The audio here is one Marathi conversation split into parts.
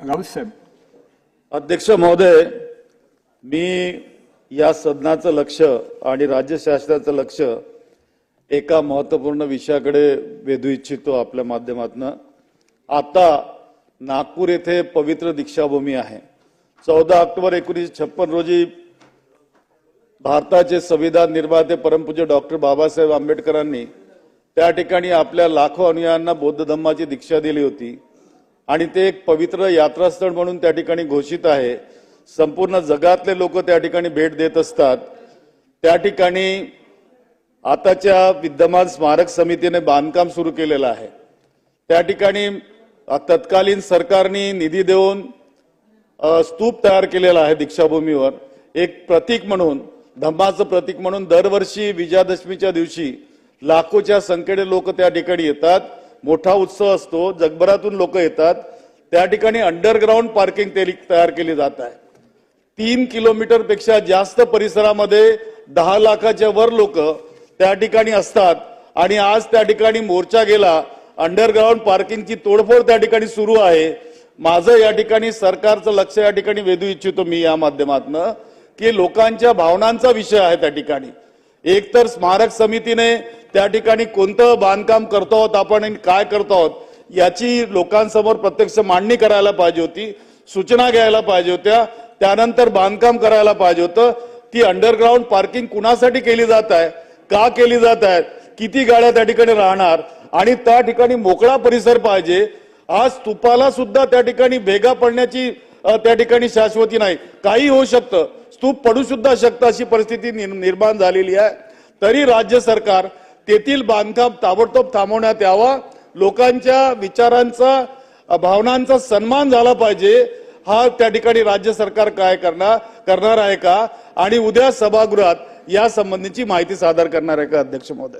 राऊत साहेब. अध्यक्ष महोदय, मी या सदनाचं लक्ष आणि राज्य शासनाचं लक्ष एका महत्त्वपूर्ण विषयाकडे वेधू इच्छितो आपल्या माध्यमातून. आता नागपूर येथे पवित्र दीक्षाभूमी आहे. 14 ऑक्टोबर 1956 रोजी भारताचे संविधान निर्माते परमपूज्य डॉक्टर बाबासाहेब आंबेडकरांनी त्या ठिकाणी आपल्या लाखो अनुयायांना बौद्ध धम्माची दीक्षा दिली होती आणि ते एक पवित्र यात्रास्थळ म्हणून त्या ठिकाणी घोषित आहे. संपूर्ण जगातले लोक त्या ठिकाणी भेट देत असतात. त्या ठिकाणी आताच्या विद्यमान स्मारक समितीने बांधकाम सुरू केलेलं आहे. त्या ठिकाणी तत्कालीन सरकारने निधी देऊन स्तूप तयार केलेला आहे. दीक्षाभूमीवर एक प्रतीक म्हणून, धम्माचं प्रतीक म्हणून दरवर्षी विजयादशमीच्या दिवशी लाखोच्या संख्येने लोक त्या ठिकाणी येतात. मोठा उत्सव असतो, जगभरातून लोक येतात. त्या ठिकाणी अंडरग्राऊंड पार्किंग तयार केली जात आहे. 3 किलोमीटर पेक्षा जास्त परिसरामध्ये 10 लाखाच्या वर लोक त्या ठिकाणी असतात आणि आज त्या ठिकाणी मोर्चा गेला. अंडरग्राऊंड पार्किंगची तोडफोड त्या ठिकाणी सुरू आहे. माझं या ठिकाणी सरकारचं लक्ष या ठिकाणी वेधू इच्छितो मी या माध्यमातून की लोकांच्या भावनांचा विषय आहे. त्या ठिकाणी एकतर स्मारक समितीने त्या ठिकाणी कोणतं बांधकाम करतो आहोत आपण आणि काय करतो आहोत याची लोकांसमोर प्रत्यक्ष मांडणी करायला पाहिजे होती, सूचना घ्यायला पाहिजे होत्या, त्यानंतर बांधकाम करायला पाहिजे होतं. ती अंडरग्राऊंड पार्किंग कुणासाठी केली जात आहे, का केली जात आहे, किती गाड्या त्या ठिकाणी राहणार आणि त्या ठिकाणी मोकळा परिसर पाहिजे. आज स्तूपाला सुद्धा त्या ठिकाणी भेगा पडण्याची त्या ठिकाणी शाश्वती नाही. काही होऊ शकतं, स्तूप पडू सुद्धा शकतं, अशी परिस्थिती निर्माण झालेली आहे. तरी राज्य सरकार तेथील बांधकाम ताबडतोब थांबवण्यात यावा. लोकांच्या विचारांचा, भावनांचा सन्मान झाला पाहिजे. हा त्या ठिकाणी राज्य सरकार काय करणार आहे का आणि उद्या सभागृहात या संबंधीची माहिती सादर करणार आहे का अध्यक्ष महोदय?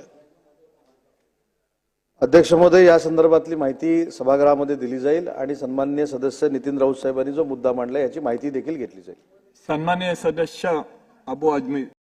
अध्यक्ष महोदय, या संदर्भातली माहिती सभागृहामध्ये दिली जाईल आणि सन्माननीय सदस्य नितीन राऊत साहेबांनी जो मुद्दा मांडला याची माहिती देखील घेतली जाईल. सन्माननीय सदस्य अबू आझमी.